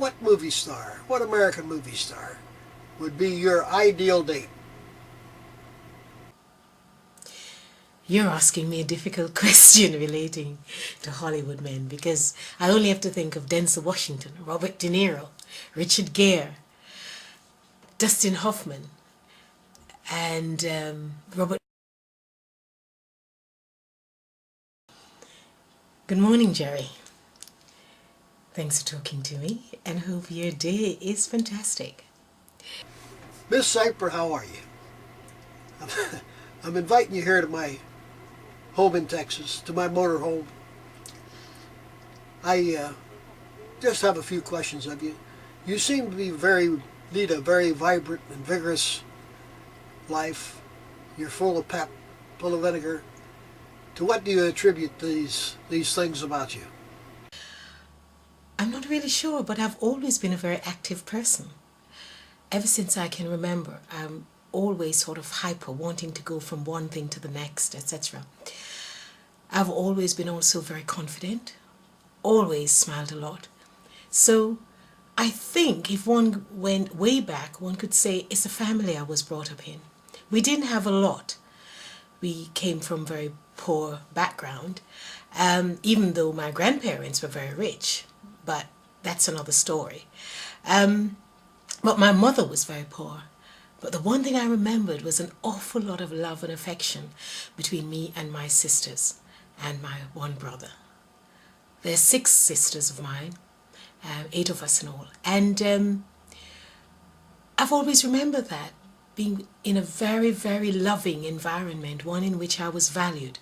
what movie star, what American movie star would be your ideal date? You're asking me a difficult question relating to Hollywood men, because I only have to think of Denzel Washington, Robert De Niro, Richard Gere, Dustin Hoffman, and Robert. Good morning, Jerry. Thanks for talking to me, and hope your day is fantastic. MsCypra, how are you? I'm inviting you here to my home in Texas, to my motor home. I just have a few questions of you. You seem to be lead a very vibrant and vigorous life. You're full of pep, full of vinegar. To what do you attribute these things about you? I'm not really sure, but I've always been a very active person. Ever since I can remember, I'm always sort of hyper, wanting to go from one thing to the next, etc. I've always been also very confident, always smiled a lot. So I think if one went way back, one could say it's a family I was brought up in. We didn't have a lot. We came from very poor background, even though my grandparents were very rich, but that's another story. But my mother was very poor. But the one thing I remembered was an awful lot of love and affection between me and my sisters and my one brother. There's 6 sisters of mine, 8 of us in all. And I've always remembered that, being in a very, very loving environment, one in which I was valued.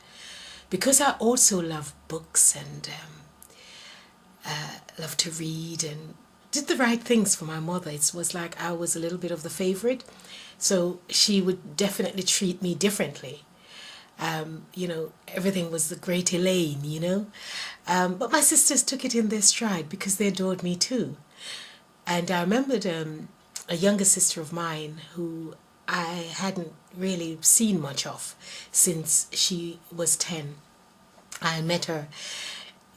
Because I also love books and love to read and did the right things for my mother. It was like I was a little bit of the favorite, so she would definitely treat me differently. Everything was the great Elaine. But my sisters took it in their stride because they adored me too. And I remembered a younger sister of mine who I hadn't really seen much of since she was 10. I met her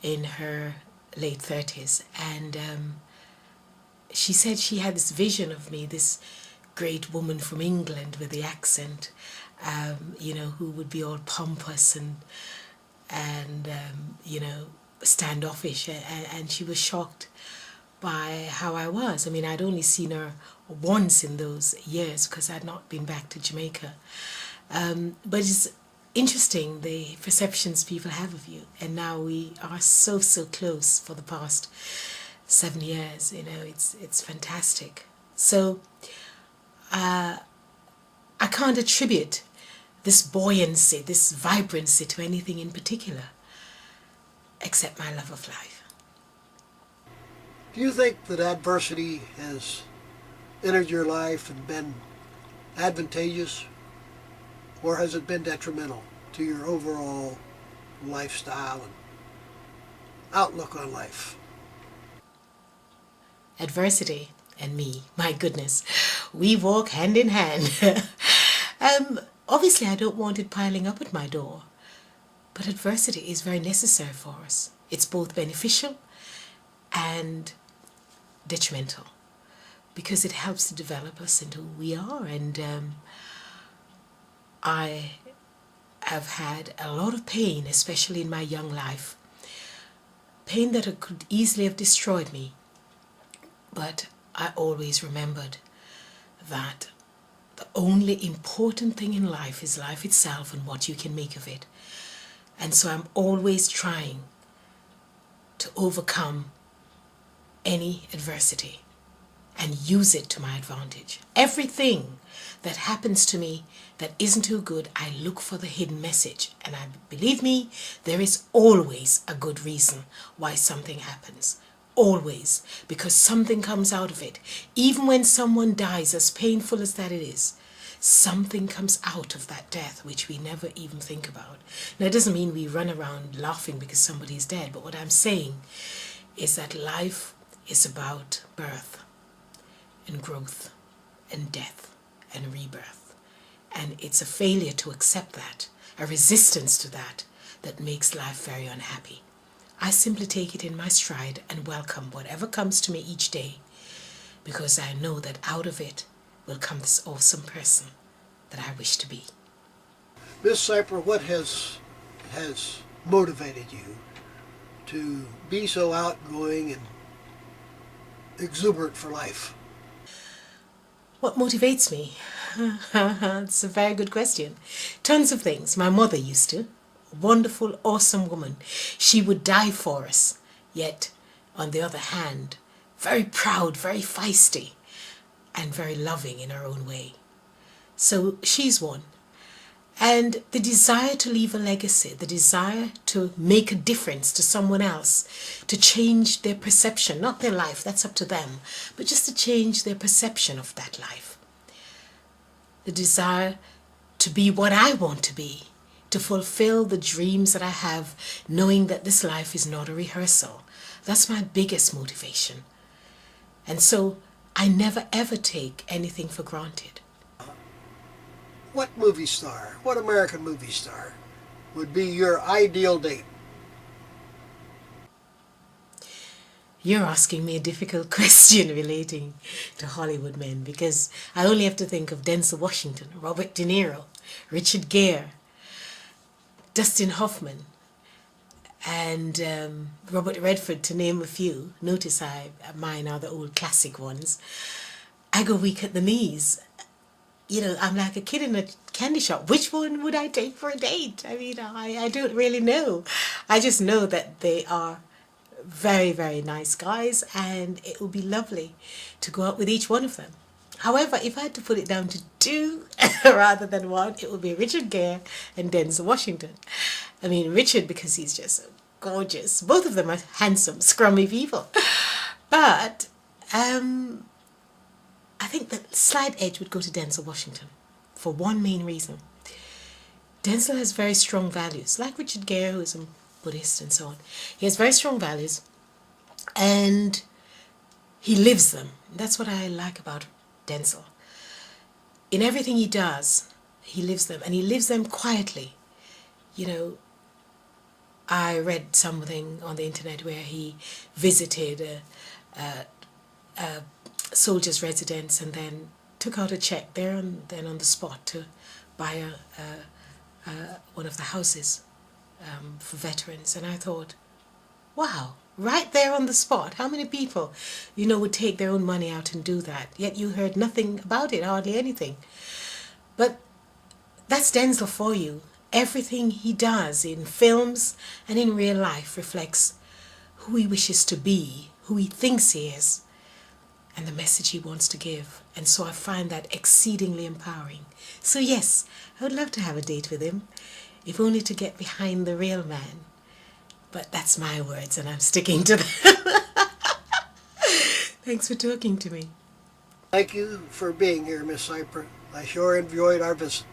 in her late 30s, and she said she had this vision of me, this great woman from England with the accent, who would be all pompous and standoffish, and she was shocked by how I was. I mean, I'd only seen her once in those years because I'd not been back to Jamaica. But it's interesting the perceptions people have of you, and now we are so close for the past 7 years. It's fantastic. So I can't attribute this buoyancy, this vibrancy to anything in particular, except my love of life. Do you think that adversity has entered your life and been advantageous, or has it been detrimental to your overall lifestyle and outlook on life? Adversity and me, my goodness, we walk hand in hand. Obviously, I don't want it piling up at my door, but adversity is very necessary for us. It's both beneficial and detrimental because it helps to develop us into who we are. And I have had a lot of pain, especially in my young life, pain that could easily have destroyed me. But I always remembered that the only important thing in life is life itself and what you can make of it. And so I'm always trying to overcome any adversity and use it to my advantage. Everything that happens to me that isn't too good, I look for the hidden message. And believe me, there is always a good reason why something happens. Always, because something comes out of it. Even when someone dies, as painful as that it is, something comes out of that death which we never even think about. Now, it doesn't mean we run around laughing because somebody is dead, but what I'm saying is that life is about birth and growth and death and rebirth. And it's a failure to accept that, a resistance to that, that makes life very unhappy. I simply take it in my stride and welcome whatever comes to me each day, because I know that out of it will come this awesome person that I wish to be. MsCypra, what has motivated you to be so outgoing and exuberant for life? What motivates me? It's a very good question. Tons of things. My mother used to. Wonderful, awesome woman. She would die for us. Yet, on the other hand, very proud, very feisty, and very loving in her own way. So she's one. And the desire to leave a legacy, the desire to make a difference to someone else, to change their perception, not their life, that's up to them, but just to change their perception of that life. The desire to be what I want to be, to fulfill the dreams that I have, knowing that this life is not a rehearsal. That's my biggest motivation. And so I never ever take anything for granted. What movie star, what American movie star would be your ideal date? You're asking me a difficult question relating to Hollywood men, because I only have to think of Denzel Washington, Robert De Niro, Richard Gere, Dustin Hoffman, and Robert Redford, to name a few. Notice mine are the old classic ones. I go weak at the knees. You know, I'm like a kid in a candy shop. Which one would I take for a date? I mean, I don't really know. I just know that they are very, very nice guys, and it would be lovely to go out with each one of them. However, if I had to put it down to two rather than one, it would be Richard Gere and Denzel Washington. I mean, Richard because he's just so gorgeous. Both of them are handsome, scrummy people. But I think the slight edge would go to Denzel Washington for one main reason. Denzel has very strong values, like Richard Gere, who is a Buddhist and so on. He has very strong values, and he lives them. That's what I like about Denzel. In everything he does, he lives them, and he lives them quietly. You know, I read something on the internet where he visited a soldier's residence and then took out a check there and then on the spot to buy one of the houses for veterans. And I thought, wow, right there on the spot, how many people, you know, would take their own money out and do that? Yet you heard nothing about it, hardly anything. But that's Denzel for you. Everything he does in films and in real life reflects who he wishes to be, who he thinks he is, and the message he wants to give. And so I find that exceedingly empowering. So yes, I would love to have a date with him, if only to get behind the real man. But that's my words, and I'm sticking to them. Thanks for talking to me. Thank you for being here, MsCypra. I sure enjoyed our visit.